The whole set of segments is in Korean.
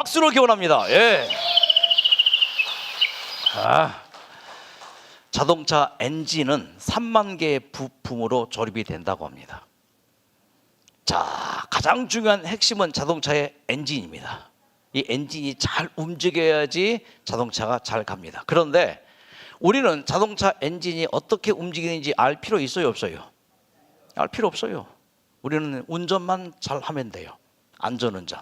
박수로 기원합니다. 예. 자동차 엔진은 3만 개의 부품으로 조립이 된다고 합니다. 자, 가장 중요한 핵심은 자동차의 엔진입니다. 이 엔진이 잘 움직여야지 자동차가 잘 갑니다. 그런데 우리는 자동차 엔진이 어떻게 움직이는지 알 필요 있어요, 없어요? 알 필요 없어요. 우리는 운전만 잘 하면 돼요. 안전운전.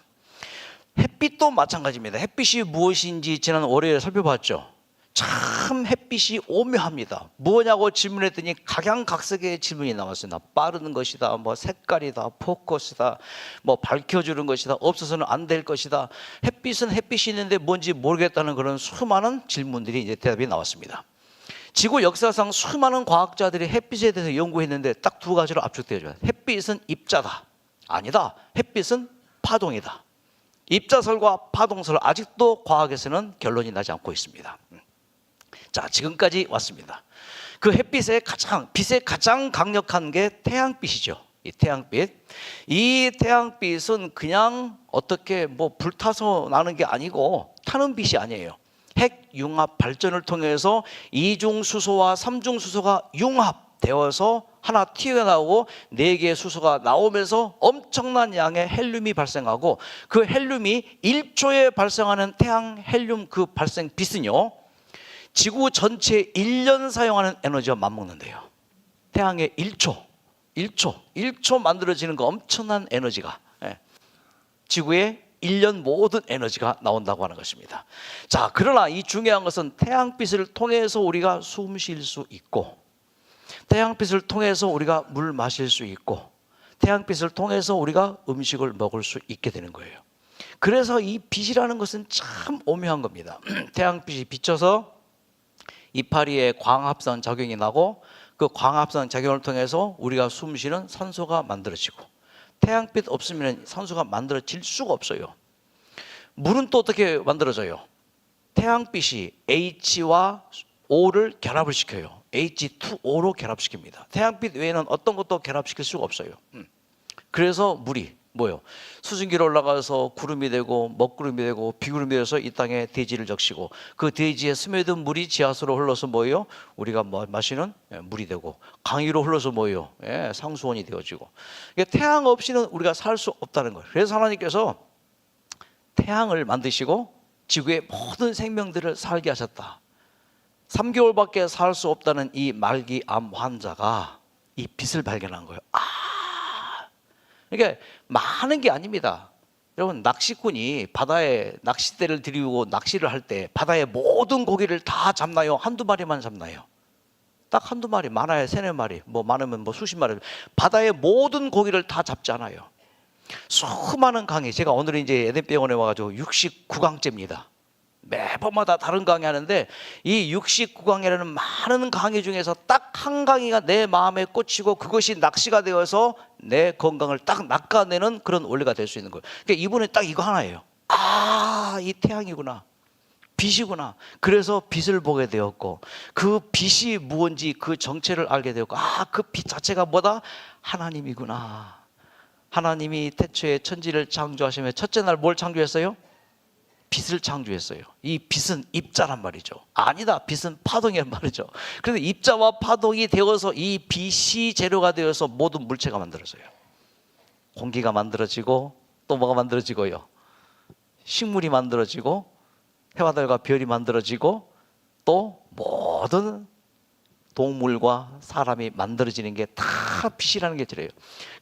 햇빛도 마찬가지입니다. 햇빛이 무엇인지 지난 월요일에 살펴봤죠. 참 햇빛이 오묘합니다. 뭐냐고 질문했더니 각양각색의 질문이 나왔어요. 빠른 것이다, 뭐 색깔이다, 포커스다, 뭐 밝혀주는 것이다, 없어서는 안 될 것이다. 햇빛은 햇빛이 있는데 뭔지 모르겠다는 그런 수많은 질문들이 이제 대답이 나왔습니다. 지구 역사상 수많은 과학자들이 햇빛에 대해서 연구했는데 딱 두 가지로 압축되어져요. 햇빛은 입자다. 아니다. 햇빛은 파동이다. 입자설과 파동설 아직도 과학에서는 결론이 나지 않고 있습니다. 자, 지금까지 왔습니다. 그 빛의 가장 강력한 게 태양빛이죠. 이 태양빛. 이 태양빛은 그냥 어떻게 뭐 불타서 나는 게 아니고 타는 빛이 아니에요. 핵융합 발전을 통해서 이중수소와 삼중수소가 융합되어서 하나 튀어나오고 4개의 수소가 나오면서 엄청난 양의 헬륨이 발생하고 그 헬륨이 1초에 발생하는 태양 헬륨 그 발생 빛은요, 지구 전체에 1년 사용하는 에너지와 맞먹는데요. 태양의 1초 만들어지는 그 엄청난 에너지가 지구의 1년 모든 에너지가 나온다고 하는 것입니다. 자, 그러나 이 중요한 것은 태양빛을 통해서 우리가 숨 쉴 수 있고, 태양빛을 통해서 우리가 물 마실 수 있고, 태양빛을 통해서 우리가 음식을 먹을 수 있게 되는 거예요. 그래서 이 빛이라는 것은 참 오묘한 겁니다. 태양빛이 비쳐서 이파리에 광합성 작용이 나고 그 광합성 작용을 통해서 우리가 숨 쉬는 산소가 만들어지고, 태양빛 없으면 산소가 만들어질 수가 없어요. 물은 또 어떻게 만들어져요? 태양빛이 H와 O를 결합을 시켜요. H2O로 결합시킵니다. 태양빛 외에는 어떤 것도 결합시킬 수가 없어요. 그래서 물이 뭐요? 수증기로 올라가서 구름이 되고 먹구름이 되고 비구름이 되어서 이 땅에 대지를 적시고, 그 대지에 스며든 물이 지하수로 흘러서 뭐예요? 우리가 마시는 물이 되고, 강위로 흘러서 뭐예요? 상수원이 되어지고. 태양 없이는 우리가 살 수 없다는 거예요. 그래서 하나님께서 태양을 만드시고 지구의 모든 생명들을 살게 하셨다. 3개월밖에 살 수 없다는 이 말기암 환자가 이 빛을 발견한 거예요. 그러니까 많은 게 아닙니다. 여러분, 낚시꾼이 바다에 낚싯대를 들이고 낚시를 할 때 바다의 모든 고기를 다 잡나요? 한두 마리만 잡나요? 딱 한두 마리, 많아야 세네 마리, 뭐 많으면 뭐 수십 마리. 바다의 모든 고기를 다 잡지 않아요. 수많은 강의, 제가 오늘은 이제 에덴병원에 와가지고 69강째입니다. 매번마다 다른 강의 하는데, 이 69강이라는 많은 강의 중에서 딱 한 강의가 내 마음에 꽂히고 그것이 낚시가 되어서 내 건강을 딱 낚아내는 그런 원리가 될 수 있는 거예요. 그러니까 이분은 딱 이거 하나예요. 이 태양이구나, 빛이구나. 그래서 빛을 보게 되었고, 그 빛이 무엇인지 그 정체를 알게 되었고, 그 빛 자체가 뭐다? 하나님이구나. 하나님이 태초에 천지를 창조하시며 첫째 날 뭘 창조했어요? 빛을 창조했어요. 이 빛은 입자란 말이죠. 아니다, 빛은 파동이란 말이죠. 그래서 입자와 파동이 되어서 이 빛이 재료가 되어서 모든 물체가 만들어져요. 공기가 만들어지고, 또 뭐가 만들어지고요? 식물이 만들어지고, 해와달과 별이 만들어지고, 또 모든 동물과 사람이 만들어지는 게 다 빛이라는 게 저래요.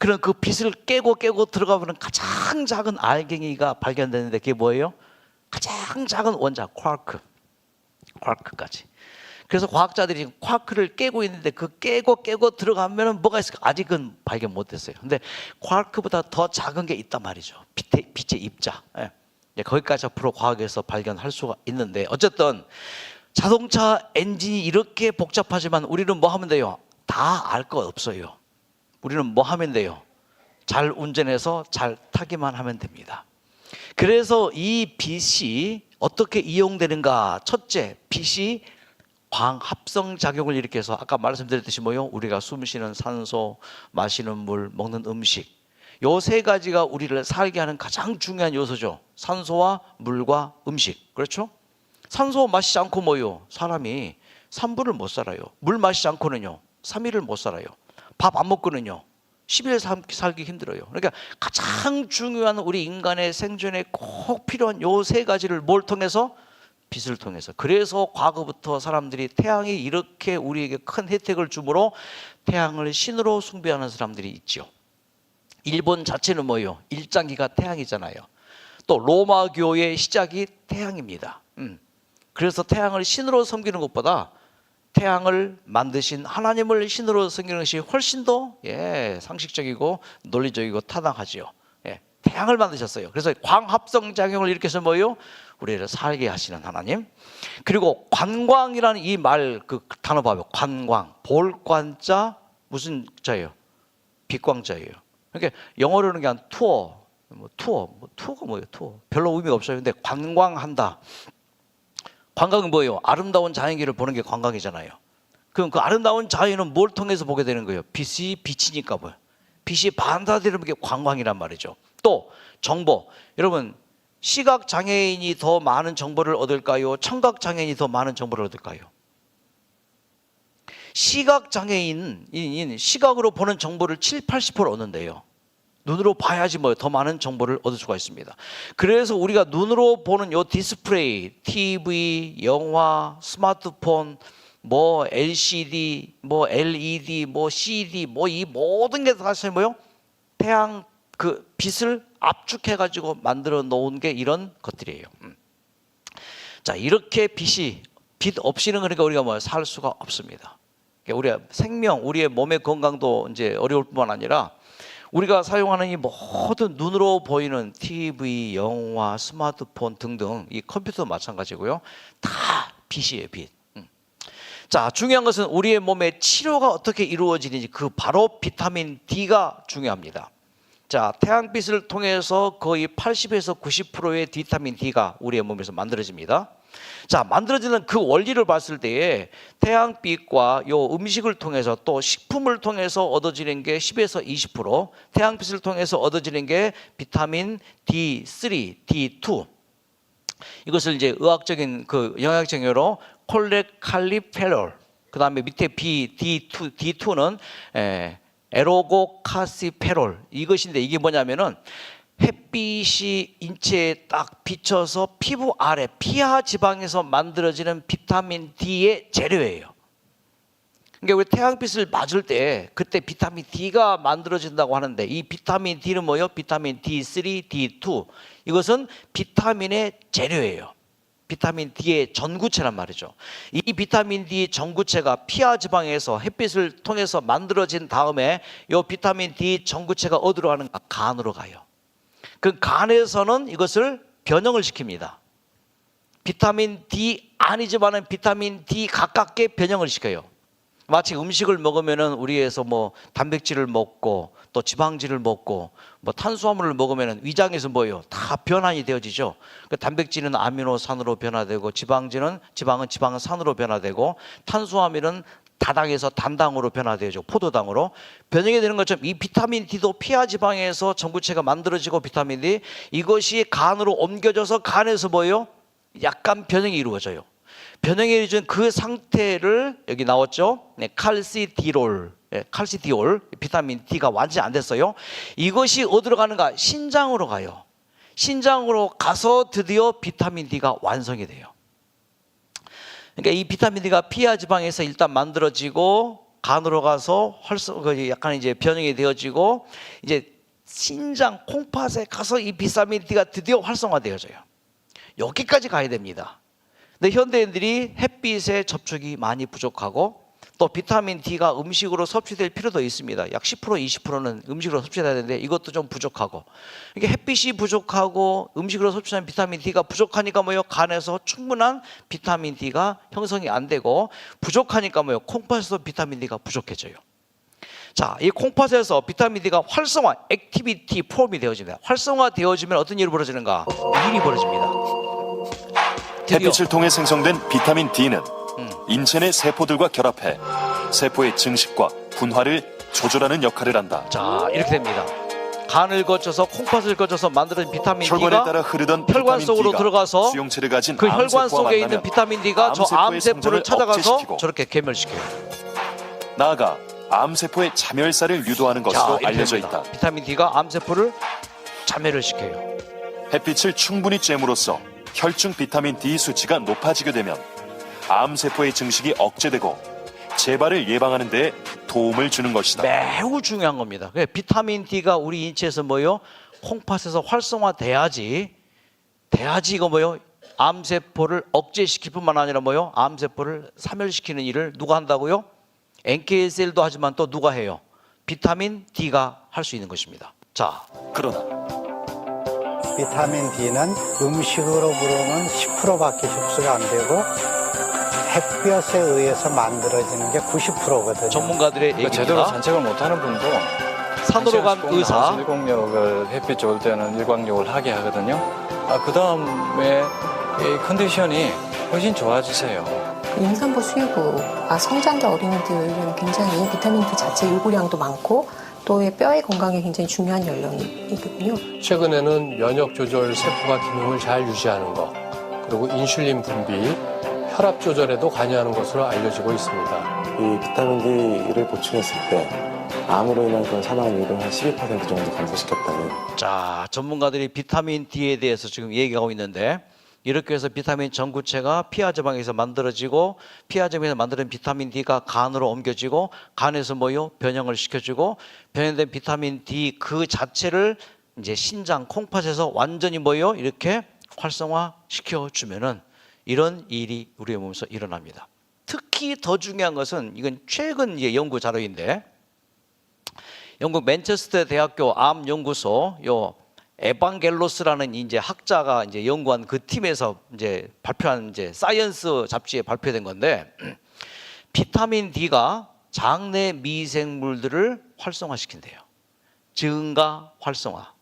그런 그 빛을 깨고 들어가보는 가장 작은 알갱이가 발견되는데, 그게 뭐예요? 가장 작은 원자 쿼크까지. 그래서 과학자들이 쿼크를 깨고 있는데, 그 깨고 들어가면 뭐가 있을까? 아직은 발견 못했어요. 근데 쿼크보다 더 작은 게 있단 말이죠. 빛의 입자. 거기까지 앞으로 과학에서 발견할 수가 있는데, 어쨌든 자동차 엔진이 이렇게 복잡하지만 우리는 뭐 하면 돼요? 다 알 거 없어요. 우리는 뭐 하면 돼요? 잘 운전해서 잘 타기만 하면 됩니다. 그래서 이 빛이 어떻게 이용되는가? 첫째, 빛이 광합성 작용을 일으켜서 아까 말씀드렸듯이 뭐요? 우리가 숨 쉬는 산소, 마시는 물, 먹는 음식, 요 세 가지가 우리를 살게 하는 가장 중요한 요소죠. 산소와 물과 음식. 그렇죠? 산소 마시지 않고 뭐요? 사람이 3분을 못 살아요. 물 마시지 않고는요 3일을 못 살아요. 밥 안 먹고는요 10일 살기 힘들어요. 그러니까 가장 중요한 우리 인간의 생존에 꼭 필요한 요 세 가지를 뭘 통해서? 빛을 통해서. 그래서 과거부터 사람들이 태양이 이렇게 우리에게 큰 혜택을 주므로 태양을 신으로 숭배하는 사람들이 있죠. 일본 자체는 뭐예요? 일장기가 태양이잖아요. 또 로마교의 시작이 태양입니다. 그래서 태양을 신으로 섬기는 것보다 태양을 만드신 하나님을 신으로 섬기는 것이 훨씬 더 상식적이고 논리적이고 타당하지요. 태양을 만드셨어요. 그래서 광합성 작용을 일으켜서 뭐예요? 우리를 살게 하시는 하나님. 그리고 관광이라는 이 말 그 단어 봐요. 관광. 볼관자 무슨 자예요? 빛광자예요. 그러니까 영어로는 그냥 투어. 투어가 뭐예요? 투어. 별로 의미가 없어요. 근데 관광한다. 관광은 뭐예요? 아름다운 자연기를 보는 게 관광이잖아요. 그럼 그 아름다운 자연은 뭘 통해서 보게 되는 거예요? 빛이 빛이니까 뭐예요? 빛이 반사되는 게 관광이란 말이죠. 또 정보. 여러분 시각 장애인이 더 많은 정보를 얻을까요? 청각 장애인이 더 많은 정보를 얻을까요? 시각 장애인인 시각으로 보는 정보를 70~80% 얻는데요. 눈으로 봐야지 뭐 더 많은 정보를 얻을 수가 있습니다. 그래서 우리가 눈으로 보는 요 디스플레이, TV, 영화, 스마트폰, 뭐 LCD, 뭐 LED, 뭐 CD, 뭐 이 모든 게 사실 뭐요? 태양 그 빛을 압축해 가지고 만들어 놓은 게 이런 것들이에요. 자, 이렇게 빛 없이는 그러니까 우리가 뭐 살 수가 없습니다. 그러니까 우리의 생명, 우리의 몸의 건강도 이제 어려울 뿐만 아니라 우리가 사용하는 이 모든 눈으로 보이는 TV, 영화, 스마트폰 등등 이 컴퓨터도 마찬가지고요. 다 빛이에요, 빛. 자, 중요한 것은 우리의 몸의 치료가 어떻게 이루어지는지 그 바로 비타민 D가 중요합니다. 자, 태양빛을 통해서 거의 80에서 90%의 비타민 D가 우리의 몸에서 만들어집니다. 자, 만들어지는 그 원리를 봤을 때에 태양빛과 요 음식을 통해서 또 식품을 통해서 얻어지는 게 10에서 20%, 태양빛을 통해서 얻어지는 게 비타민 D3, D2. 이것을 이제 의학적인 그 영양적 용어로 콜레칼리페롤. 그다음에 밑에 D2는 에로고카시페롤. 이것인데 이게 뭐냐면은 햇빛이 인체에 딱 비쳐서 피부 아래 피하 지방에서 만들어지는 비타민 D의 재료예요. 그러니까 우리 태양빛을 맞을 때 그때 비타민 D가 만들어진다고 하는데 이 비타민 D는 뭐예요? 비타민 D3, D2. 이것은 비타민의 재료예요. 비타민 D의 전구체란 말이죠. 이 비타민 D 전구체가 피하 지방에서 햇빛을 통해서 만들어진 다음에 이 비타민 D 전구체가 어디로 가는가? 간으로 가요. 그 간에서는 이것을 변형을 시킵니다. 비타민 D 아니지만은 비타민 D 가깝게 변형을 시켜요. 마치 음식을 먹으면은 우리에서 뭐 단백질을 먹고 또 지방질을 먹고 뭐 탄수화물을 먹으면은 위장에서 뭐예요? 다 변환이 되어지죠. 그 단백질은 아미노산으로 변화되고 지방은 지방산으로 변화되고 탄수화물은 다당에서 단당으로 변화되죠. 포도당으로 변형이 되는 것처럼 이 비타민 D도 피하 지방에서 전구체가 만들어지고 비타민 D 이것이 간으로 옮겨져서 간에서 뭐예요? 약간 변형이 이루어져요. 변형이 이루어진 그 상태를 여기 나왔죠. 네, 칼시디올, 비타민 D가 완전히 안 됐어요. 이것이 어디로 가는가? 신장으로 가요. 신장으로 가서 드디어 비타민 D가 완성이 돼요. 그러니까 이 비타민 D가 피하 지방에서 일단 만들어지고 간으로 가서 약간 이제 변형이 되어지고 이제 신장 콩팥에 가서 이 비타민 D가 드디어 활성화되어져요. 여기까지 가야 됩니다. 근데 현대인들이 햇빛에 접촉이 많이 부족하고 또 비타민 D가 음식으로 섭취될 필요도 있습니다. 약 10%, 20%는 음식으로 섭취돼야 되는데 이것도 좀 부족하고 이게 햇빛이 부족하고 음식으로 섭취하는 비타민 D가 부족하니까 뭐요? 간에서 충분한 비타민 D가 형성이 안 되고 부족하니까 뭐요? 콩팥에서 비타민 D가 부족해져요. 자, 이 콩팥에서 비타민 D가 활성화, 액티비티 폼이 되어집니다. 활성화 되어지면 어떤 일이 벌어지는가? 일이 벌어집니다. 햇빛을 통해 생성된 비타민 D는 인체 내 세포들과 결합해 세포의 증식과 분화를 조절하는 역할을 한다. 자, 이렇게 됩니다. 간을 거쳐서 콩팥을 거쳐서 만들어진 비타민 혈관에 D가 따라 흐르던 혈관 비타민 속으로 D가 들어가서 수용체를 가진 그 혈관 암세포와 속에 있는 만나면 비타민 D가 저 암세포의 암세포를 생존을 찾아가서 억제시키고 저렇게 괴멸시켜요. 나아가 암세포의 자멸사를 유도하는 것으로 이렇게 알려져 됩니다. 있다. 비타민 D가 암세포를 자멸을 시켜요. 햇빛을 충분히 쬐므로써 혈중 비타민 D 수치가 높아지게 되면 암세포의 증식이 억제되고 재발을 예방하는 데 도움을 주는 것이다. 매우 중요한 겁니다. 비타민 D가 우리 인체에서 뭐요? 콩팥에서 활성화돼야지 이거 뭐요? 암세포를 억제시킬 뿐만 아니라 뭐요? 암세포를 사멸시키는 일을 누가 한다고요? NK셀도 하지만 또 누가 해요? 비타민 D가 할 수 있는 것입니다. 자, 그러나 비타민 D는 음식으로부로는 10%밖에 흡수가 안 되고 햇볕에 의해서 만들어지는 게 90%거든요. 전문가들의 그러니까 얘기입니다. 제대로 산책을 못하는 분도 산으로 간 의사, 일광욕을 햇빛 좋을 때는 일광욕을 하게 하거든요. 그 다음에 컨디션이 훨씬 좋아지세요. 임산부 수유부가 성장기 어린이들은 굉장히 비타민 D 자체 요구량도 많고 또 뼈의 건강에 굉장히 중요한 연령이거든요. 최근에는 면역 조절 세포가 기능을 잘 유지하는 것, 그리고 인슐린 분비, 혈압 조절에도 관여하는 것으로 알려지고 있습니다. 이 비타민 D를 보충했을 때 암으로 인한 그런 사망률을 한 12% 정도 감소시켰다는. 자, 전문가들이 비타민 D에 대해서 지금 얘기하고 있는데 이렇게 해서 비타민 전구체가 피하지방에서 만들어지고 피하지방에서 만드는 비타민 D가 간으로 옮겨지고 간에서 뭐요? 변형을 시켜주고 변형된 비타민 D 그 자체를 이제 신장 콩팥에서 완전히 뭐요? 이렇게 활성화 시켜주면은 이런 일이 우리의 몸에서 일어납니다. 특히 더 중요한 것은 이건 최근 이제 연구 자료인데 영국 맨체스터 대학교 암 연구소 요 에반겔로스라는 이제 학자가 이제 연구한 그 팀에서 이제 발표한 이제 사이언스 잡지에 발표된 건데 비타민 D가 장내 미생물들을 활성화시킨대요. 증가 활성화.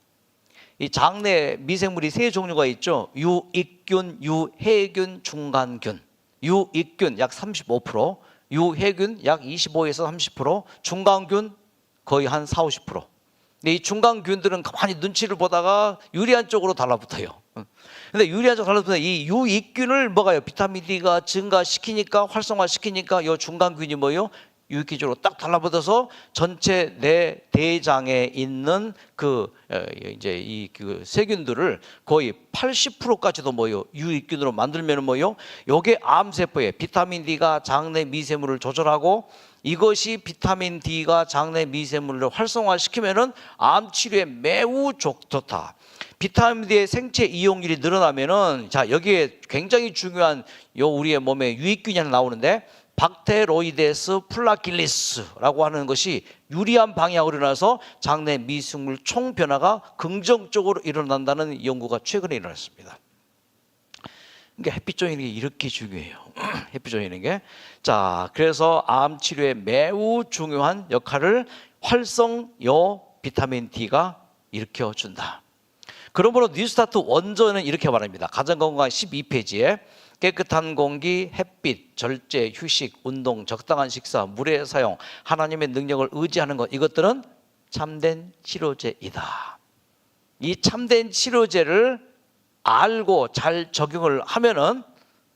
이 장내 미생물이 세 종류가 있죠. 유익균, 유해균, 중간균. 유익균 약 35%, 유해균 약 25에서 30%, 중간균 거의 한 4, 50%. 근데 이 중간균들은 가만히 눈치를 보다가 유리한 쪽으로 달라붙어요. 근데 유리한 쪽으로 달라붙는 이 유익균을 먹어요. 비타민 D가 증가시키니까 활성화시키니까 이 중간균이 뭐예요? 유익균 쪽으로 딱 달라붙어서 전체 내 대장에 있는 그 이제 이 그 세균들을 거의 80%까지도 뭐요? 유익균으로 만들면 뭐요? 요게 암세포에 비타민 D가 장내 미세물을 조절하고 이것이 비타민 D가 장내 미세물을 활성화시키면은 암 치료에 매우 좋다. 비타민 D의 생체 이용률이 늘어나면은 자 여기에 굉장히 중요한 요 우리의 몸에 유익균이 하나 나오는데 박테로이데스 플라킬리스라고 하는 것이 유리한 방향으로 일어나서 장내 미생물 총 변화가 긍정적으로 일어난다는 연구가 최근에 일어났습니다. 그러니까 햇빛 쬐는 게 이렇게 중요해요. 햇빛 쬐는 게. 자, 그래서 암 치료에 매우 중요한 역할을 활성요 비타민 D가 일으켜 준다. 그러므로 뉴스타트 원전은 이렇게 말합니다. 가정건강 12페이지에 깨끗한 공기, 햇빛, 절제, 휴식, 운동, 적당한 식사, 물의 사용, 하나님의 능력을 의지하는 것 이것들은 참된 치료제이다. 이 참된 치료제를 알고 잘 적용을 하면은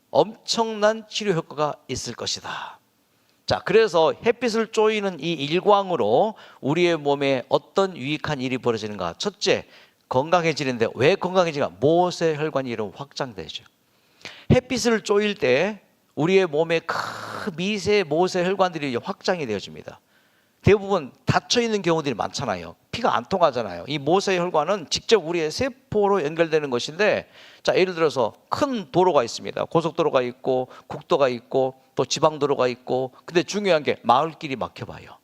엄청난 치료 효과가 있을 것이다. 자, 그래서 햇빛을 쬐이는 이 일광으로 우리의 몸에 어떤 유익한 일이 벌어지는가? 첫째, 건강해지는데 왜 건강해지는가? 모세혈관이 이런 확장되죠. 햇빛을 쬐일 때 우리의 몸에 큰 미세 모세혈관들이 확장이 되어집니다. 대부분 닫혀 있는 경우들이 많잖아요. 피가 안 통하잖아요. 이 모세혈관은 직접 우리의 세포로 연결되는 것인데, 자 예를 들어서 큰 도로가 있습니다. 고속도로가 있고 국도가 있고 또 지방도로가 있고, 근데 중요한 게 마을길이 막혀봐요.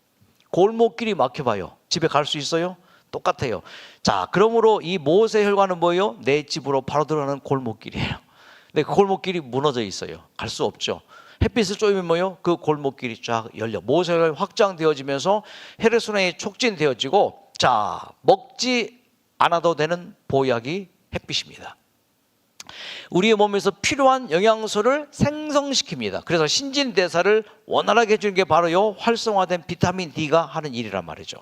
골목길이 막혀봐요. 집에 갈 수 있어요? 똑같아요. 자, 그러므로 이 모세혈관은 뭐예요? 내 집으로 바로 들어가는 골목길이에요. 근데 그 골목길이 무너져 있어요. 갈 수 없죠. 햇빛을 쬐면 뭐요? 그 골목길이 쫙 열려 모세혈관이 확장되어지면서 혈액순환이 촉진되어지고, 자 먹지 않아도 되는 보약이 햇빛입니다. 우리의 몸에서 필요한 영양소를 생성시킵니다. 그래서 신진대사를 원활하게 해주는 게 바로 요 활성화된 비타민 D가 하는 일이란 말이죠.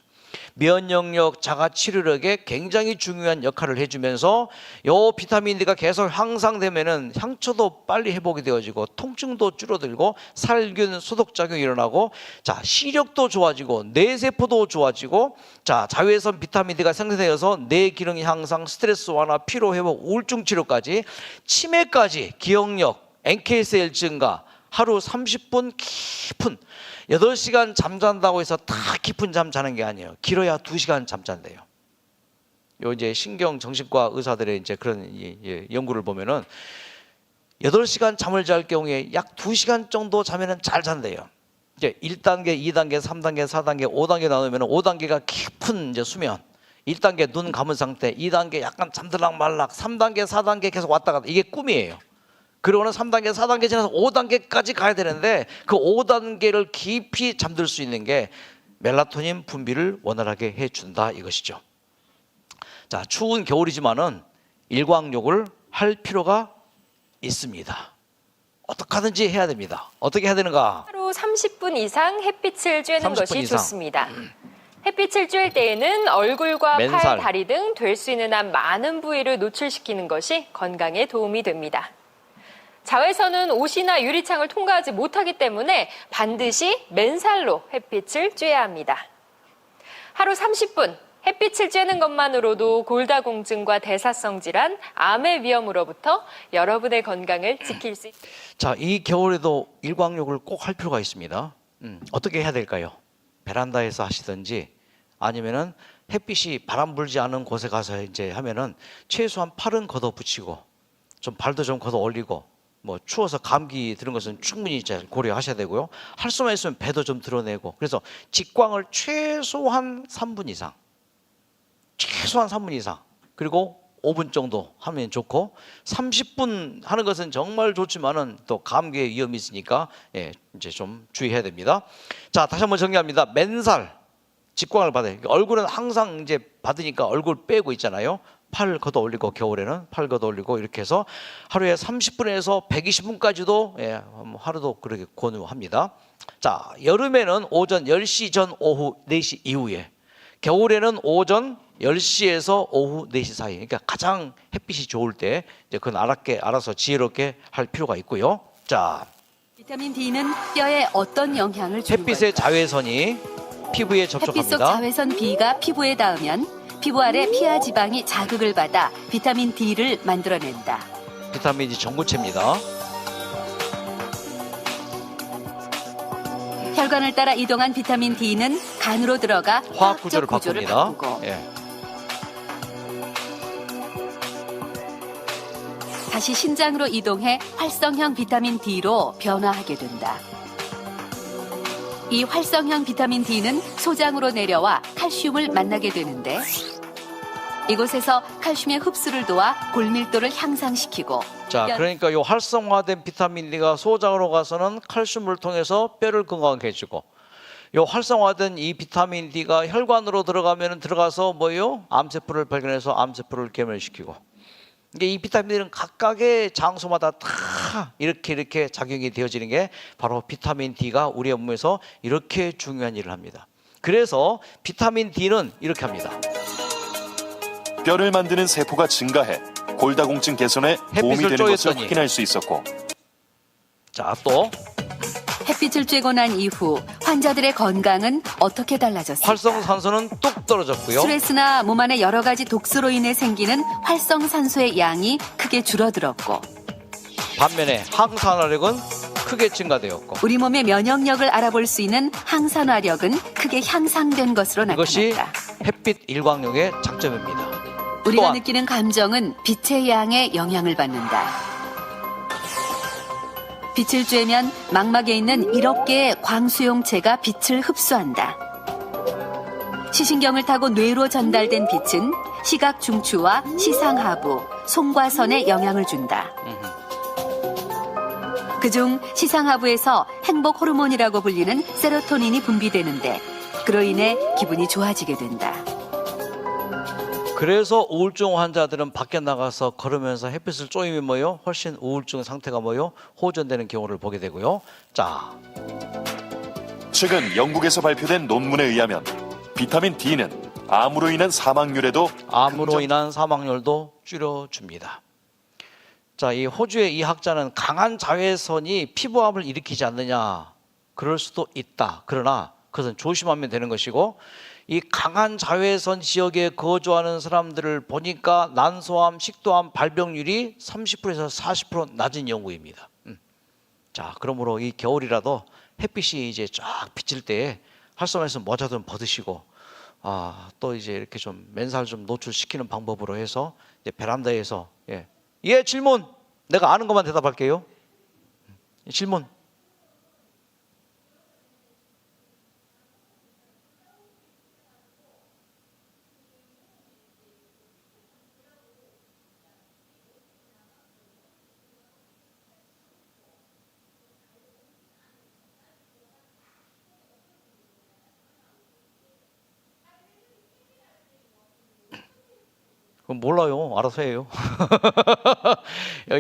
면역력, 자가 치료력에 굉장히 중요한 역할을 해주면서 요 비타민 D가 계속 향상되면은 상처도 빨리 회복이 되어지고 통증도 줄어들고 살균 소독 작용이 일어나고 자 시력도 좋아지고 뇌세포도 좋아지고 자 자외선 비타민 D가 생성되어서 뇌 기능 향상, 스트레스 완화, 피로 회복, 우울증 치료까지 치매까지 기억력, NK셀 증가, 하루 30분 깊은 8시간 잠잔다고 해서 다 깊은 잠 자는 게 아니에요. 길어야 2시간 잠잔대요. 요 이제 신경 정신과 의사들의 이제 그런 연구를 보면은 8시간 잠을 잘 경우에 약 2시간 정도 자면은 잘 잔대요. 이제 1단계, 2단계, 3단계, 4단계, 5단계 나누면 5단계가 깊은 이제 수면. 1단계 눈 감은 상태, 2단계 약간 잠들락 말락, 3단계, 4단계 계속 왔다 갔다. 이게 꿈이에요. 그러고는 3단계, 4단계 지나서 5단계까지 가야 되는데 그 5단계를 깊이 잠들 수 있는 게 멜라토닌 분비를 원활하게 해준다 이것이죠. 자, 추운 겨울이지만은 일광욕을 할 필요가 있습니다. 어떻게 하든지 해야 됩니다. 어떻게 해야 되는가? 하루 30분 이상 햇빛을 쬐는 30분 것이 이상. 좋습니다. 햇빛을 쬐을 때에는 얼굴과 맨살. 팔, 다리 등 될 수 있는 한 많은 부위를 노출시키는 것이 건강에 도움이 됩니다. 자외선은 옷이나 유리창을 통과하지 못하기 때문에 반드시 맨살로 햇빛을 쬐야 합니다. 하루 30분 햇빛을 쬐는 것만으로도 골다공증과 대사성 질환, 암의 위험으로부터 여러분의 건강을 지킬 수 있습니다. 자, 이 겨울에도 일광욕을 꼭 할 필요가 있습니다. 어떻게 해야 될까요? 베란다에서 하시든지 아니면은 햇빛이 바람 불지 않은 곳에 가서 이제 하면은 최소한 팔은 걷어 붙이고 좀 발도 좀 걷어 올리고 뭐 추워서 감기 드는 것은 충분히 이제 고려하셔야 되고요. 할 수만 있으면 배도 좀 드러내고 그래서 직광을 최소한 3분 이상 그리고 5분 정도 하면 좋고 30분 하는 것은 정말 좋지만은 또 감기의 위험이 있으니까 예, 이제 좀 주의해야 됩니다. 자, 다시 한번 정리합니다. 맨살 직광을 받아요. 얼굴은 항상 이제 받으니까 얼굴 빼고 있잖아요. 팔 걷어 올리고 겨울에는 팔 걷어 올리고 이렇게 해서 하루에 30분에서 120분까지도 예, 하루도 그렇게 권유합니다. 자, 여름에는 오전 10시 전 오후 4시 이후에 겨울에는 오전 10시에서 오후 4시 사이 그러니까 가장 햇빛이 좋을 때 이제 그건 알아서 지혜롭게 할 필요가 있고요. 자, 비타민 D는 뼈에 어떤 영향을 주는 햇빛의 걸까요? 자외선이 피부에 햇빛 속 접촉합니다. 자외선 B가 피부에 닿으면 피부 아래 피하 지방이 자극을 받아 비타민 D를 만들어낸다. 비타민 D 전구체입니다. 혈관을 따라 이동한 비타민 D는 간으로 들어가 화학 구조를 구조를 바꿉니다. 바꾸고 예. 다시 신장으로 이동해 활성형 비타민 D로 변화하게 된다. 이 활성형 비타민 D는 소장으로 내려와 칼슘을 만나게 되는데 이곳에서 칼슘의 흡수를 도와 골밀도를 향상시키고 자, 그러니까 이 활성화된 비타민 D가 소장으로 가서는 칼슘을 통해서 뼈를 건강하게 해주고 이 활성화된 이 비타민 D가 혈관으로 들어가서 뭐예요? 암세포를 발견해서 암세포를 괴멸시키고 이게 이 비타민 D는 각각의 장소마다 다 이렇게 작용이 되어지는 게 바로 비타민 D가 우리 몸에서 이렇게 중요한 일을 합니다. 그래서 비타민 D는 이렇게 합니다. 뼈를 만드는 세포가 증가해 골다공증 개선에 도움이 햇빛을 되는 것을 쬐었더니. 확인할 수 있었고 자, 또 햇빛을 쬐고 난 이후 환자들의 건강은 어떻게 달라졌을까? 활성산소는 뚝 떨어졌고요. 스트레스나 몸 안의 여러 가지 독소로 인해 생기는 활성산소의 양이 크게 줄어들었고 반면에 항산화력은 크게 증가되었고 우리 몸의 면역력을 알아볼 수 있는 항산화력은 크게 향상된 것으로 이것이 나타났다. 햇빛 일광욕의 장점입니다. 우리가 또한 느끼는 감정은 빛의 양에 영향을 받는다. 빛을 쬐면 망막에 있는 1억 개의 광수용체가 빛을 흡수한다. 시신경을 타고 뇌로 전달된 빛은 시각 중추와 시상하부, 송과선에 영향을 준다. 그중 시상하부에서 행복 호르몬이라고 불리는 세로토닌이 분비되는데 그로 인해 기분이 좋아지게 된다. 그래서 우울증 환자들은 밖에 나가서 걸으면서 햇빛을 쬐면 뭐요? 훨씬 우울증 상태가 뭐요? 호전되는 경우를 보게 되고요. 자, 최근 영국에서 발표된 논문에 의하면 비타민 D는 암으로 인한 사망률에도 암으로 인한 사망률도 줄여줍니다. 자, 이 호주의 이 학자는 강한 자외선이 피부암을 일으키지 않느냐, 그럴 수도 있다. 그러나 그것은 조심하면 되는 것이고, 이 강한 자외선 지역에 거주하는 사람들을 보니까 난소암, 식도암 발병률이 30%에서 40% 낮은 연구입니다. 자, 그러므로 이 겨울이라도 햇빛이 이제 쫙 비칠 때에 활성화해서 모자 좀 벗으시고, 또 이제 이렇게 좀 맨살 좀 노출시키는 방법으로 해서 이제 베란다에서 예, 질문. 내가 아는 것만 대답할게요. 질문. 그럼 몰라요. 알아서 해요.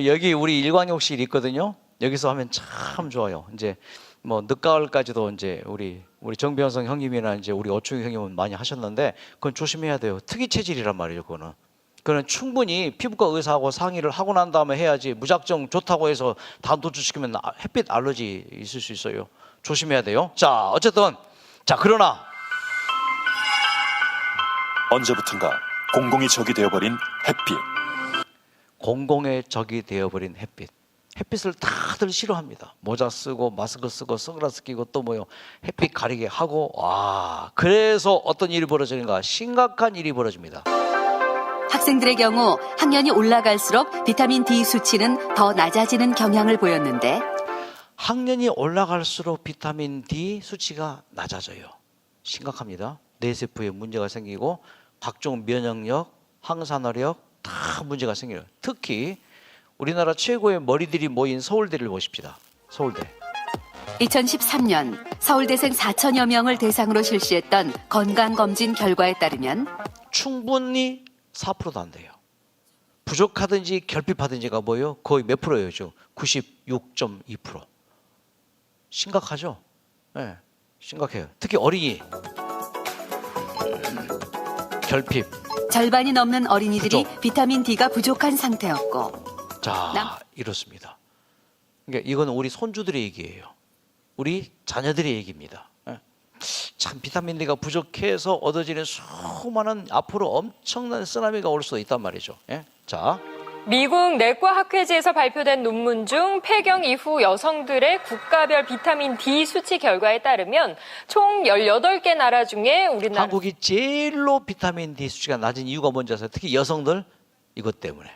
여기 우리 일광욕실 있거든요. 여기서 하면 참 좋아요. 이제 뭐 늦가을까지도 이제 우리 정병성 형님이나 이제 우리 어충이 형님은 많이 하셨는데, 그건 조심해야 돼요. 특이 체질이란 말이죠. 그거는 충분히 피부과 의사하고 상의를 하고 난 다음에 해야지, 무작정 좋다고 해서 다 노출시키면 햇빛 알러지 있을 수 있어요. 조심해야 돼요. 자, 어쨌든 그러나 언제부턴가 공공의 적이 되어버린 햇빛. 공공의 적이 되어버린 햇빛. 햇빛을 다들 싫어합니다. 모자 쓰고 마스크 쓰고 선글라스 끼고 또 뭐요, 햇빛 가리게 하고. 그래서 어떤 일이 벌어지는가? 심각한 일이 벌어집니다. 학생들의 경우 학년이 올라갈수록 비타민 D 수치는 더 낮아지는 경향을 보였는데, 학년이 올라갈수록 비타민 D 수치가 낮아져요. 심각합니다. 뇌세포에 문제가 생기고 각종 면역력, 항산화력 다 문제가 생겨요. 특히 우리나라 최고의 머리들이 모인 서울대를 보십시다. 서울대. 2013년 서울대생 4천여 명을 대상으로 실시했던 건강검진 결과에 따르면 충분히 4%도 안 돼요. 부족하든지 결핍하든지가 뭐예요? 거의 몇 프로예요? 지금 96.2%. 심각하죠? 네, 심각해요. 특히 어린이. 결핍. 절반이 넘는 어린이들이 부족. 비타민 D가 부족한 상태였고, 이렇습니다. 그러니까 이건 우리 손주들의 얘기예요. 우리 자녀들의 얘기입니다. 참 비타민 D가 부족해서 얻어지는 수많은 앞으로 엄청난 쓰나미가 올 수도 있단 말이죠. 자, 미국 내과학회지에서 발표된 논문 중 폐경 이후 여성들의 국가별 비타민 D 수치 결과에 따르면 총 18개 나라 중에 우리나라 한국이 제일로 비타민 D 수치가 낮은 이유가 뭔지 아세요? 특히 여성들, 이것 때문에.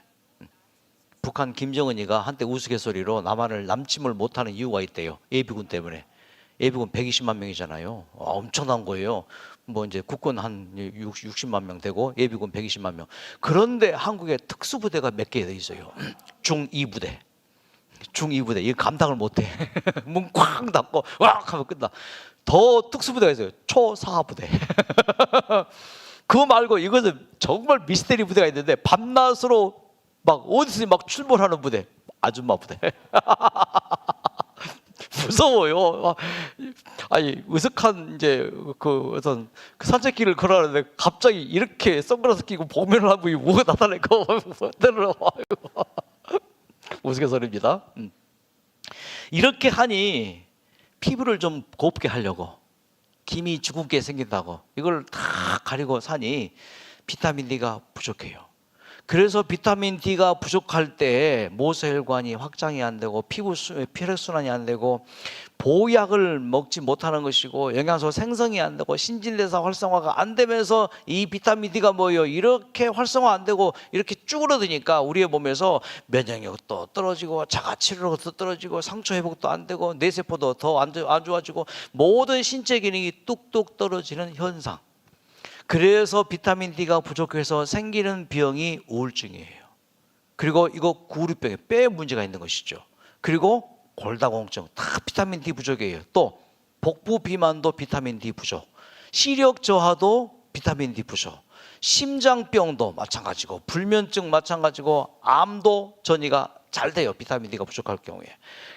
북한 김정은이가 한때 우스갯소리로 남한을 남침을 못하는 이유가 있대요. 예비군 때문에. 예비군 120만 명이잖아요. 엄청난 거예요. 뭐 이제 국군 한 60만 명 되고 예비군 120만 명. 그런데 한국에 특수부대가 몇 개 돼 있어요. 중2부대. 중2부대. 이거 감당을 못 해. 문 쾅 닫고 왁 하면 끝나. 더 특수부대가 있어요. 초4부대. 그거 말고 이것은 정말 미스테리 부대가 있는데 밤낮으로 막 어디서 막 출몰하는 부대. 아줌마 부대. 무서워요. 아니 으슥한 이제 그 어떤 그 산책길을 걸어가는데 갑자기 이렇게 선글라스 끼고 복면을 하고 뭐가 나타날까? 우스갯소리입니다. 이렇게 하니 피부를 좀 곱게 하려고 김이 주근깨 생긴다고 이걸 다 가리고 사니 비타민 D가 부족해요. 그래서 비타민 D가 부족할 때 모세혈관이 확장이 안 되고 혈액순환이 안 되고 보약을 먹지 못하는 것이고 영양소 생성이 안 되고 신진대사 활성화가 안 되면서 이 비타민 D가 뭐예요? 이렇게 활성화 안 되고 이렇게 쭈그러드니까 우리의 몸에서 면역력도 떨어지고 자가치료력도 떨어지고 상처 회복도 안 되고 뇌세포도 더 안 좋아지고 모든 신체 기능이 뚝뚝 떨어지는 현상. 그래서 비타민 D가 부족해서 생기는 병이 우울증이에요. 그리고 이거 구루병에 뼈에 문제가 있는 것이죠. 그리고 골다공증 다 비타민 D 부족이에요. 또 복부 비만도 비타민 D 부족, 시력 저하도 비타민 D 부족, 심장병도 마찬가지고 불면증 마찬가지고 암도 전이가 잘 돼요. 비타민 D가 부족할 경우에.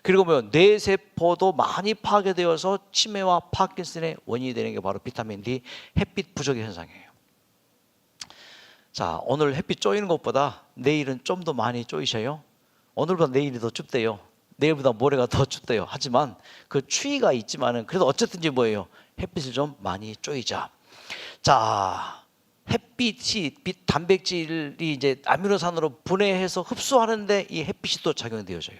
그리고 뭐 뇌세포도 많이 파괴되어서 치매와 파킨슨의 원인이 되는 게 바로 비타민 D 햇빛 부족의 현상이에요. 자, 오늘 햇빛 쪼이는 것보다 내일은 좀 더 많이 쪼이셔요. 오늘보다 내일이 더 춥대요. 내일보다 모레가 더 춥대요. 하지만 그 추위가 있지만은 그래도 어쨌든지 뭐예요? 햇빛을 좀 많이 쪼이자. 자, 햇빛이 단백질이 이제 아미노산으로 분해해서 흡수하는데 이 햇빛이 또 작용되어져요.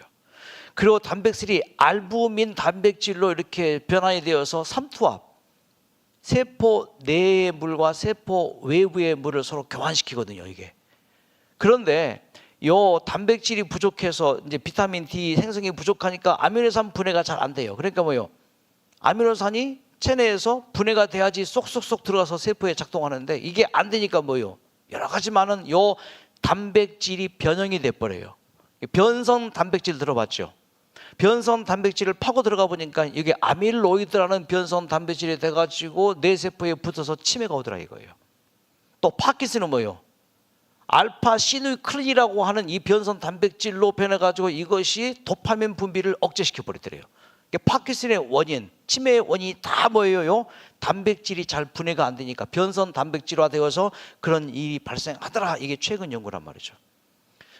그리고 단백질이 알부민 단백질로 이렇게 변환이 되어서 삼투압, 세포 내의 물과 세포 외부의 물을 서로 교환시키거든요, 이게. 그런데 요 단백질이 부족해서 이제 비타민 D 생성이 부족하니까 아미노산 분해가 잘 안 돼요. 그러니까 뭐요? 아미노산이 체내에서 분해가 돼야지 쏙쏙쏙 들어가서 세포에 작동하는데 이게 안 되니까 뭐요? 여러 가지 많은 요 단백질이 변형이 돼 버려요. 변성 단백질 들어봤죠? 변성 단백질을 파고 들어가 보니까 이게 아밀로이드라는 변성 단백질이 돼가지고 뇌 세포에 붙어서 치매가 오더라 이거예요. 또 파킨슨은 뭐예요? 알파 시누클린이라고 하는 이 변성 단백질로 변해가지고 이것이 도파민 분비를 억제시켜 버리더래요. 파킨슨의 원인, 치매의 원인이 다 뭐예요? 단백질이 잘 분해가 안 되니까 변성 단백질화 되어서 그런 일이 발생하더라. 이게 최근 연구란 말이죠.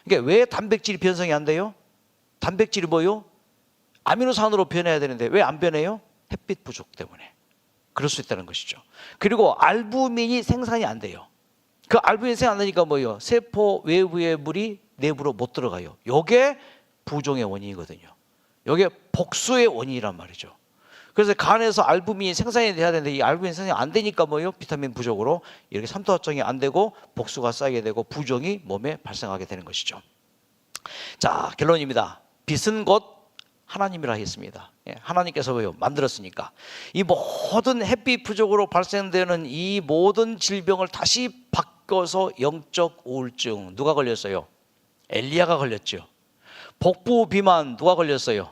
그러니까 왜 단백질이 변성이 안 돼요? 단백질이 뭐예요? 아미노산으로 변해야 되는데 왜 안 변해요? 햇빛 부족 때문에. 그럴 수 있다는 것이죠. 그리고 알부민이 생산이 안 돼요. 그 알부민 생산 안 되니까 뭐예요? 세포 외부의 물이 내부로 못 들어가요. 이게 부종의 원인이거든요. 이게 복수의 원인이란 말이죠. 그래서 간에서 알부민이 생산이 돼야 되는데 이 알부민 생산이 안 되니까 뭐예요? 비타민 부족으로 이렇게 삼투압종이 안 되고 복수가 쌓이게 되고 부종이 몸에 발생하게 되는 것이죠. 자, 결론입니다. 빛은 곧 하나님이라 했습니다. 하나님께서 왜요? 만들었으니까. 이 모든 햇빛 부족으로 발생되는 이 모든 질병을 다시 바꿔서 영적 우울증 누가 걸렸어요? 엘리야가 걸렸죠. 복부 비만 누가 걸렸어요?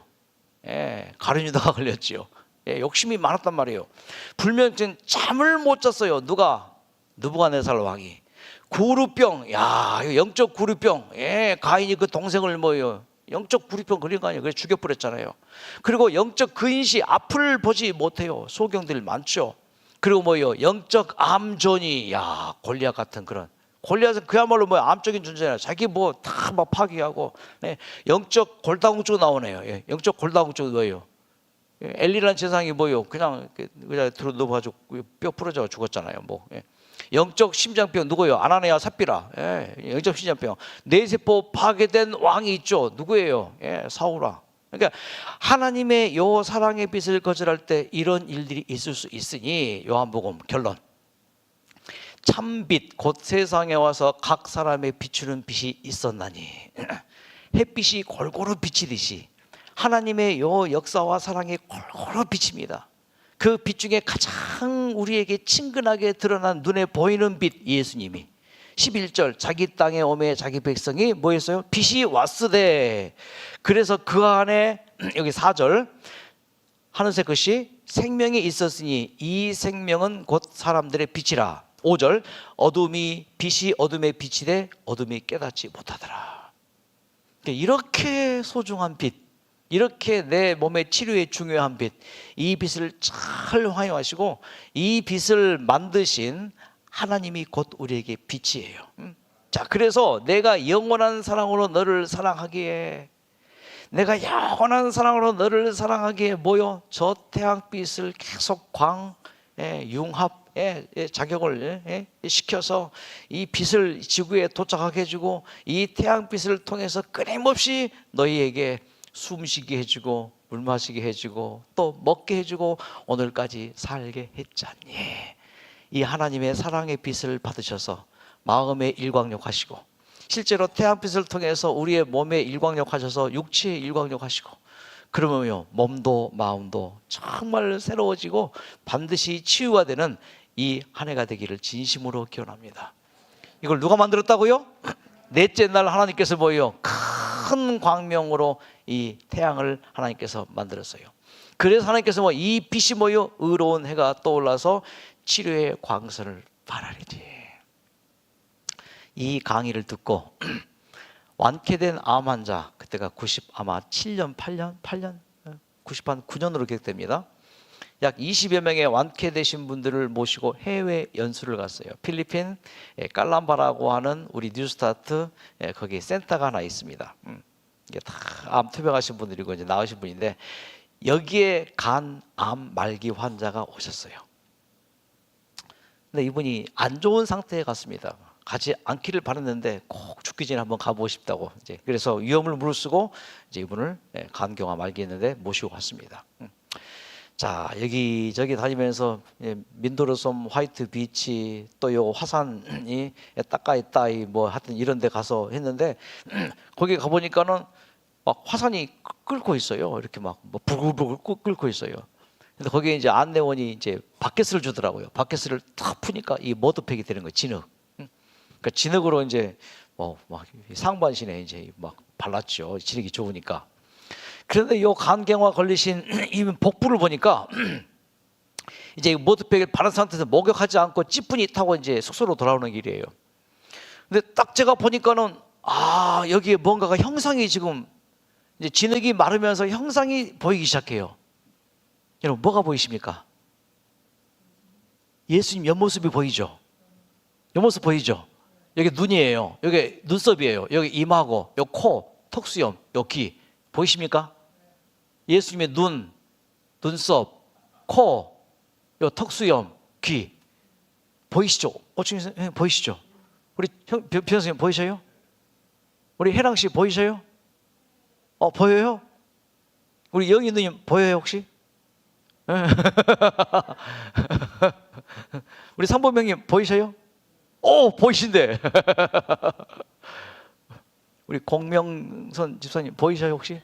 가룟유다가 걸렸죠. 욕심이 많았단 말이에요. 불면증 잠을 못 잤어요. 누가? 느부갓네살 왕이. 구루병, 야, 영적 구루병. 가인이 그 동생을 뭐예요? 영적 구루병 걸린 거 아니에요? 그래서 죽여버렸잖아요. 그리고 영적 근시, 앞을 보지 못해요. 소경들 많죠. 그리고 뭐예요? 영적 암존이, 야, 골리앗 같은 그런. 골리앗은 그야말로 뭐 암적인 존재잖아요. 자기 뭐 다 막 파괴하고. 영적 골다공증 나오네요. 영적 골다공증은 뭐예요? 엘리라는 재상이 뭐예요? 그냥 들어 넣어가지고 뼈 부러져 죽었잖아요. 뭐. 영적 심장병 누구예요? 아나니아 삽비라. 영적 심장병. 뇌세포 파괴된 왕이 있죠. 누구예요? 사울아. 그러니까 하나님의 요 사랑의 빛을 거절할 때 이런 일들이 있을 수 있으니 요한복음 결론. 참빛 곧 세상에 와서 각 사람의 비추는 빛이 있었나니 햇빛이 골고루 비치듯이 하나님의 요 역사와 사랑이 골고루 비칩니다. 그 빛 중에 가장 우리에게 친근하게 드러난 눈에 보이는 빛 예수님이 11절 자기 땅에 오매 자기 백성이 뭐 했어요? 빛이 왔으되 그래서 그 안에 여기 4절 하늘색 것이 생명이 있었으니 이 생명은 곧 사람들의 빛이라. 5절 어둠이 빛이 어둠에 비치되 어둠이 깨닫지 못하더라. 이렇게 소중한 빛, 이렇게 내 몸의 치료에 중요한 빛, 이 빛을 잘 활용하시고 이 빛을 만드신 하나님이 곧 우리에게 빛이에요. 자, 그래서 내가 영원한 사랑으로 너를 사랑하기에, 내가 영원한 사랑으로 너를 사랑하기에 뭐요? 저 태양빛을 계속 융합 자격을 시켜서 이 빛을 지구에 도착하게 해주고 이 태양빛을 통해서 끊임없이 너희에게 숨쉬게 해주고 물 마시게 해주고 또 먹게 해주고 오늘까지 살게 했잖니. 이 하나님의 사랑의 빛을 받으셔서 마음의 일광욕 하시고 실제로 태양빛을 통해서 우리의 몸에 일광욕 하셔서 육체에 일광욕 하시고 그러면요 몸도 마음도 정말 새로워지고 반드시 치유가 되는 이 한 해가 되기를 진심으로 기원합니다. 이걸 누가 만들었다고요? 넷째 날 하나님께서 뭐예요? 큰 광명으로 이 태양을 하나님께서 만들었어요. 그래서 하나님께서 뭐 이 빛이 뭐예요? 의로운 해가 떠올라서 치료의 광선을 발하리지. 이 강의를 듣고 완쾌된 암 환자, 그때가 아마 7년, 8년, 9년으로 기억됩니다. 약 20여 명의 완쾌되신 분들을 모시고 해외 연수를 갔어요. 필리핀 깔람바라고 하는 우리 뉴스타트 거기 센터가 하나 있습니다. 이게 다 암 투병하신 분들이고 이제 나으신 분인데 여기에 간 암 말기 환자가 오셨어요. 근데 이분이 안 좋은 상태에 갔습니다. 가지 않기를 바랐는데 꼭 죽기 전에 한번 가보고 싶다고 이제 그래서 위험을 무릅쓰고 이제 이분을 간경화 말기했는데 모시고 갔습니다. 자, 여기저기 다니면서 민도르섬 화이트 비치 또 요 화산이 따까이따이 뭐 하여튼 이런 데 가서 했는데 거기 가보니까는 막 화산이 끓고 있어요. 이렇게 막 부글부글 끓고 있어요. 근데 거기에 이제 안내원이 이제 바켓을 주더라고요. 바켓을 탁 푸니까 이 머드팩이 되는 거예요. 진흙. 그러니까 진흙으로 이제 막 상반신에 이제 막 발랐죠. 진흙이 좋으니까. 그런데 이 간경화 걸리신 이 복부를 보니까 이제 머드팩을 바른 상태에서 목욕하지 않고 찌푸니 타고 이제 숙소로 돌아오는 길이에요. 근데 딱 제가 보니까는 여기에 뭔가가 형상이 지금 이제 진흙이 마르면서 형상이 보이기 시작해요. 여러분 뭐가 보이십니까? 예수님 옆모습이 보이죠? 옆모습 보이죠? 여기 눈이에요. 여기 눈썹이에요. 여기 이마고, 요 코, 턱수염, 요 귀 보이십니까? 예수님의 눈, 눈썹, 코, 요 턱수염, 귀 보이시죠? 오충희 선생님 보이시죠? 우리 변호사님 보이셔요? 우리 혜랑 씨 보이셔요? 보여요? 우리 영희 누님 보여요 혹시? 우리 삼보명님 보이셔요? 보이신데. 우리 공명선 집사님 보이셔요 혹시?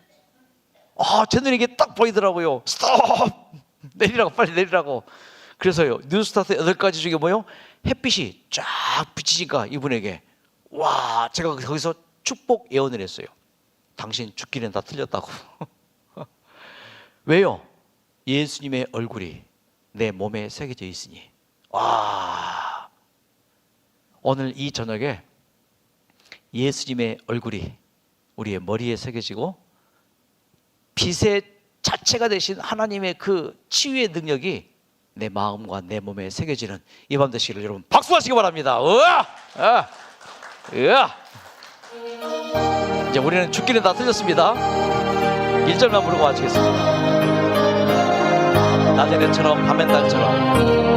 제 눈이 이게 딱 보이더라고요. 스톱! 내리라고, 빨리 내리라고. 그래서요, 뉴스타트 8가지 중에 뭐요? 햇빛이 쫙 비치니까 이분에게 와, 제가 거기서 축복 예언을 했어요. 당신 죽기는 다 틀렸다고. 왜요? 예수님의 얼굴이 내 몸에 새겨져 있으니. 와, 오늘 이 저녁에 예수님의 얼굴이 우리의 머리에 새겨지고 빛의 자체가 되신 하나님의 그 치유의 능력이 내 마음과 내 몸에 새겨지는 이 밤 되시기를 여러분 박수하시기 바랍니다. 이제 우리는 죽기는 다 틀렸습니다. 1절만 부르고 마치겠습니다. 낮의 달처럼 밤의 달처럼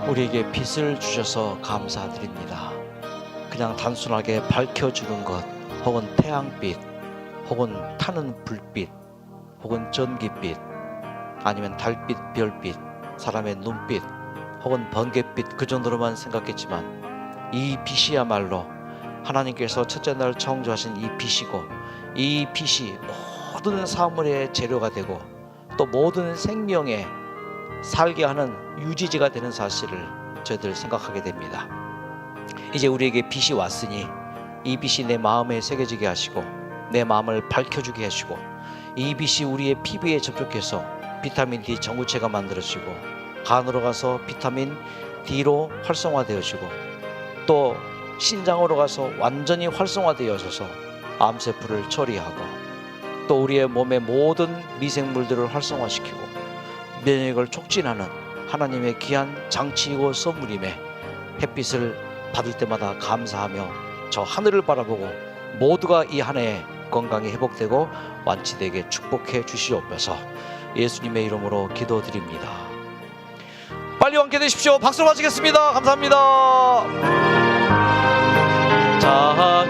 우리에게 빛을 주셔서 감사드립니다. 그냥 단순하게 밝혀주는 것, 혹은 태양빛, 혹은 타는 불빛, 혹은 전기빛, 아니면 달빛, 별빛, 사람의 눈빛, 혹은 번갯빛 그 정도로만 생각했지만 이 빛이야말로 하나님께서 첫째 날 창조하신 이 빛이고, 이 빛이 모든 사물의 재료가 되고 또 모든 생명에 살게 하는 유지지가 되는 사실을 저희들 생각하게 됩니다. 이제 우리에게 빛이 왔으니 이 빛이 내 마음에 새겨지게 하시고 내 마음을 밝혀주게 하시고, 이 빛이 우리의 피부에 접촉해서 비타민 D 전구체가 만들어지고 간으로 가서 비타민 D로 활성화되어지고 또 신장으로 가서 완전히 활성화되어져서 암세포를 처리하고 또 우리의 몸의 모든 미생물들을 활성화시키고 면역을 촉진하는 하나님의 귀한 장치이고 선물임에 햇빛을 받을 때마다 감사하며 저 하늘을 바라보고 모두가 이 한 해 건강이 회복되고 완치되게 축복해 주시옵소서. 예수님의 이름으로 기도드립니다. 빨리 완쾌 되십시오. 박수로 마치겠습니다. 감사합니다. 자가